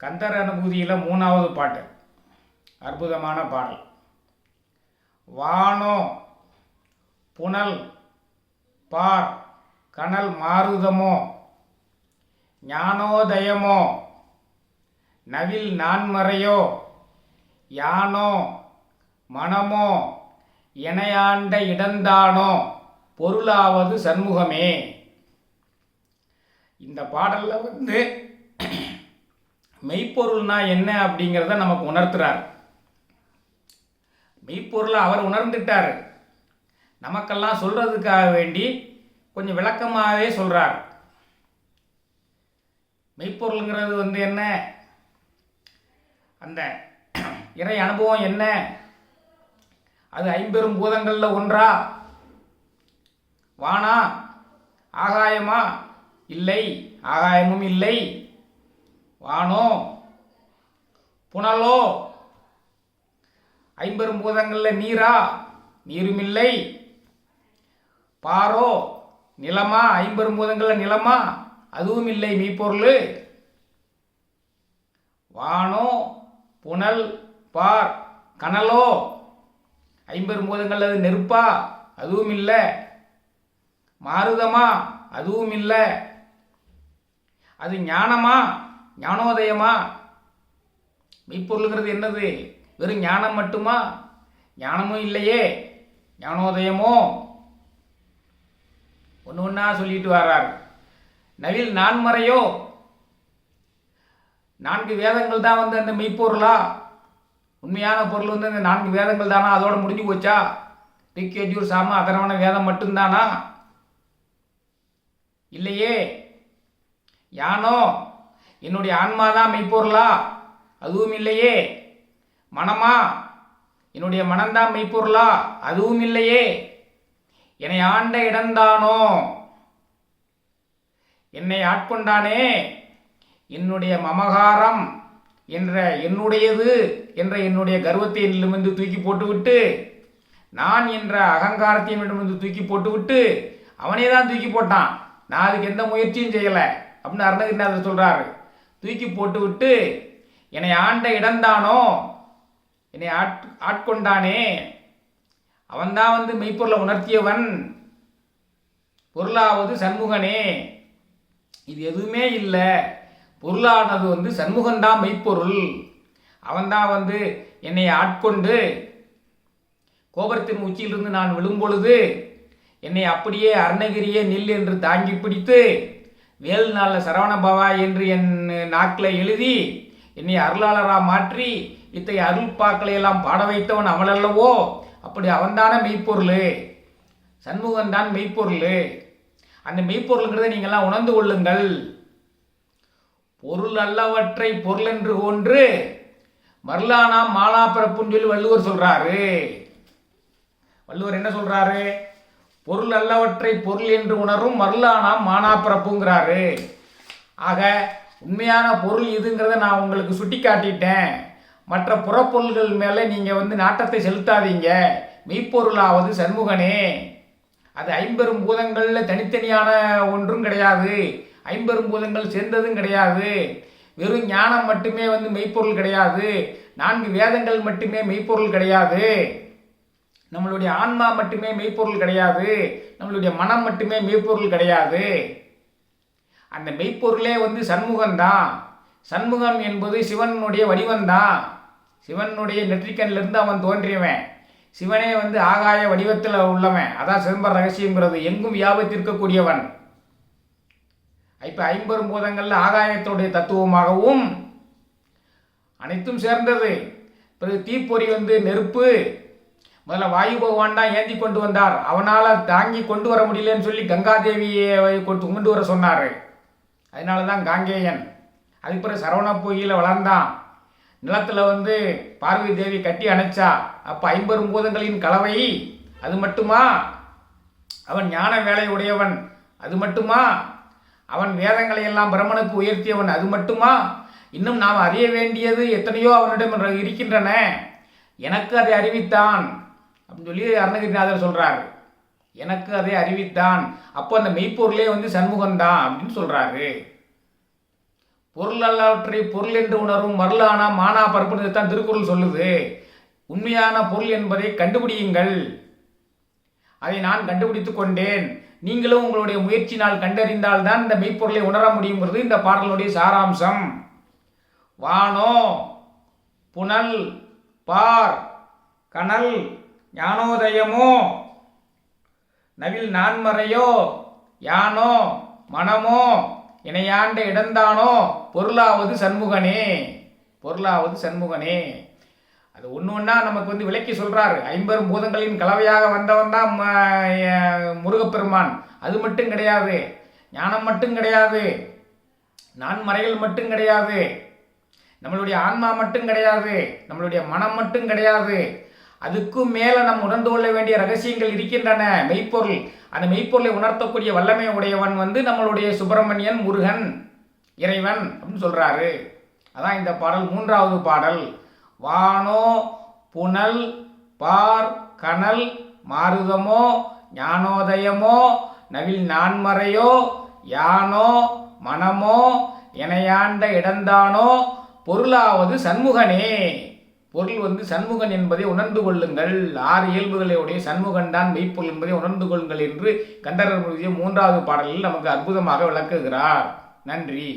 கந்தர் அனுபூதியில் 3வது பாட்டு, அற்புதமான பாடல். வானோ புனல் பார் கனல் மாருதமோ ஞானோதயமோ நவில் நான்மறையோ யானோ மனமோ எனையாண்ட இடந்தானோ பொருளாவது சண்முகமே. இந்த பாடலில் மெய்ப்பொருள்னா என்ன அப்படிங்கிறத நமக்கு உணர்த்துறார். மெய்ப்பொருளை அவர் உணர்ந்துட்டார். நமக்கெல்லாம் சொல்றதுக்காக வேண்டி கொஞ்சம் விளக்கமாகவே சொல்றார். மெய்ப்பொருளுங்கிறது என்ன, அந்த இறை அனுபவம் என்ன, அது 50 பூதங்களில் ஒன்றா, வானா, ஆகாயமா? இல்லை, ஆகாயமும் இல்லை. வானோ புனலோ 50 பூதங்களில் நீரா? நீரும் இல்லை. பாரோ நிலமா? 50 பூதங்களில் நிலமா? அதுவும் இல்லை. மெய்ப்பொருள் வானோ புனல் பார் கனலோ 50 பூதங்கள் அது நெருப்பா? அதுவும் இல்லை. மாருதமா? அதுவும் இல்லை. அது ஞானமா? ஞானோதயமா? மெய்ப்பொருளுங்கிறது என்னது? வெறும் ஞானம் மட்டுமா? ஞானமும் இல்லையே. ஞானோதயமோ? ஒன்று ஒன்றா சொல்லிட்டு வர்றார். நவில் நான்மறையோ? 4 வேதங்கள் தான் அந்த மெய்ப்பொருளா? உண்மையான பொருள் அந்த 4 வேதங்கள் தானா? அதோட முடிஞ்சு போச்சா? ரிக்கேஜூர் சாம அதர்வண வேதம் மட்டும்தானா? இல்லையே. யானோ என்னுடைய ஆன்மாதான் மெய்ப்பொருளா? அதுவும் இல்லையே. மனமா? என்னுடைய மனம்தான் மெய்ப்பொருளா? அதுவும் இல்லையே. என்னை ஆண்ட இடந்தானோ? என்னை ஆட்கொண்டானே, என்னுடைய மமகாரம் என்ற என்னுடையது என்ற என்னுடைய கர்வத்தை என்னிடமிருந்து தூக்கி போட்டுவிட்டு, நான் என்ற அகங்காரத்தை என்னிடமிருந்து தூக்கி போட்டுவிட்டு, அவனே தான் தூக்கி போட்டான். நான் அதுக்கு எந்த முயற்சியும் செய்யலை அப்படின்னு அருணகிரிநாதர் சொல்றாரு. தூக்கி போட்டுவிட்டு என்னை ஆண்ட இடந்தானோ, என்னை ஆட்கொண்டானே, அவன்தான் மெய்ப்பொருளை உணர்த்தியவன். பொருளாவது சண்முகனே. இது எதுவுமே இல்லை. பொருளானது சண்முகன்தான் மெய்ப்பொருள். அவன்தான் என்னை ஆட்கொண்டு கோபுரத்தின் உச்சியிலிருந்து நான் விழும்பொழுது என்னை அப்படியே அருணகிரியே நில் என்று தாங்கி பிடித்து வேல் நாளில் சரவணபவா என்று என் நாக்கில் எழுதி என்னை அருளாளராக மாற்றி இத்தகைய அருள் பாக்களையெல்லாம் பாட வைத்தவன் அவனல்லவோ. அப்படி அவன்தானே மெய்ப்பொருள். சண்முகன் தான் மெய்ப்பொருள். அந்த மெய்ப்பொருளுங்கிறத நீங்கள்லாம் உணர்ந்து கொள்ளுங்கள். பொருள் அல்லவற்றை பொருள் என்று ஒன்று மருளானாம் மாலா பிறப்புன்னு சொல்லி வள்ளுவர் சொல்றாரு. வள்ளுவர் என்ன சொல்றாரு? பொருள் அல்லவற்றை பொருள் என்று உணரும் மருளானாம் மானா பிறப்புங்கிறாரு. ஆக உண்மையான பொருள் இதுங்கிறத நான் உங்களுக்கு சுட்டி காட்டிட்டேன். மற்ற புறப்பொருள்கள் மேலே நீங்கள் நாட்டத்தை செலுத்தாதீங்க. மெய்ப்பொருளாவது சண்முகனே. அது 50 பூதங்களில் தனித்தனியான ஒன்றும் கிடையாது. 50 பூதங்கள் சேர்ந்ததும் கிடையாது. வெறும் ஞானம் மட்டுமே மெய்ப்பொருள் கிடையாது. 4 வேதங்கள் மட்டுமே மெய்ப்பொருள் கிடையாது. நம்மளுடைய ஆன்மா மட்டுமே மெய்ப்பொருள் கிடையாது. நம்மளுடைய மனம் மட்டுமே மெய்ப்பொருள் கிடையாது. அந்த மெய்ப்பொருளே சண்முகன் தான். சண்முகம் என்பது சிவனுடைய வடிவந்தான். சிவனுடைய நெற்றிக்கண்ணிலிருந்து அவன் தோன்றியவன். சிவனே ஆகாய வடிவத்தில் உள்ளவன். அதான் சிதம்பர ரகசியங்கிறது. எங்கும் வியாபித்திருக்கக்கூடியவன். இப்போ 50 பூதங்களில் ஆகாயத்துடைய தத்துவமாகவும் அனைத்தும் சேர்ந்தது. பிறகு தீப்பொறி நெருப்பு. முதல்ல வாயு பகவான் தான் ஏந்தி கொண்டு வந்தார். அவனால் தாங்கி கொண்டு வர முடியலன்னு சொல்லி கங்காதேவியை கொண்டு வர சொன்னார். அதனால தான் காங்கேயன். அதுக்கு பிறகு சரவண பொய்யில் வளர்ந்தான். நிலத்தில் பார்வதி தேவி கட்டி அணைச்சா. அப்போ 50 பூதங்களின் கலவை. அது மட்டுமா? அவன் ஞான வேலை உடையவன். அது மட்டுமா? அவன் வேதங்களை எல்லாம் பிரம்மனுக்கு உயர்த்தியவன். அது மட்டுமா? இன்னும் நாம் அறிய வேண்டியது எத்தனையோ அவனிடம் இருக்கின்றன. எனக்கு அதை அறிவித்தான் அப்படின்னு சொல்லி அருணகிரிநாதர் சொல்றாரு. எனக்கு அதை அறிவித்தான். அப்போ அந்த மெய்ப்பொருளே சண்முகன்தான் அப்படின்னு சொல்றாரு. பொருள் அல்லாவற்றை பொருள் என்று உணரும் மருளானா மானா பரப்புன்னு தான் திருக்குறள் சொல்லுது. உண்மையான பொருள் என்பதை கண்டுபிடியுங்கள். அதை நான் கண்டுபிடித்துக் கொண்டேன். நீங்களும் உங்களுடைய முயற்சினால் கண்டறிந்தால் தான் இந்த மெய்ப்பொருளை உணர முடியுங்கிறது இந்த பாடலுடைய சாராம்சம். வானோ புனல் பார் கனல் ஞானோதயமோ நவில் நான்மறையோ யானோ மனமோ இணையாண்ட இடந்தானோ பொருளாவது சண்முகனே. பொருளாவது சண்முகனே. அது ஒன்று ஒன்றா நமக்கு விளக்கி சொல்கிறாரு. 50 பூதங்களின் கலவையாக வந்தவன் தான் முருகப்பெருமான். அது மட்டும் கிடையாது, ஞானம் மட்டும் கிடையாது, நான்மறைகள் மட்டும் கிடையாது, நம்மளுடைய ஆன்மா மட்டும் கிடையாது, நம்மளுடைய மனம் மட்டும் கிடையாது. அதுக்கும் மேலே நம்ம உணர்ந்து கொள்ள வேண்டிய ரகசியங்கள் இருக்கின்றன. மெய்ப்பொருள், அந்த மெய்ப்பொருளை உணர்த்தக்கூடிய வல்லமை உடையவன் நம்மளுடைய சுப்பிரமணியன், முருகன், இறைவன் அப்படின்னு சொல்கிறாரு. அதான் இந்த பாடல், 3வது பாடல். வானோ புனல் பார் கனல் மாருதமோ ஞானோதயமோ நவில் நான்மறையோ யானோ மனமோ இணையாண்ட இடந்தானோ பொருளாவது சண்முகனே. பொருள் சண்முகன் என்பதை உணர்ந்து கொள்ளுங்கள். 6 இயல்புகளுடைய சண்முகன் தான் மெய்ப்பொருள் என்பதை உணர்ந்து கொள்ளுங்கள் என்று கந்தரர் 3வது பாடலில் நமக்கு அற்புதமாக விளக்குகிறார். நன்றி.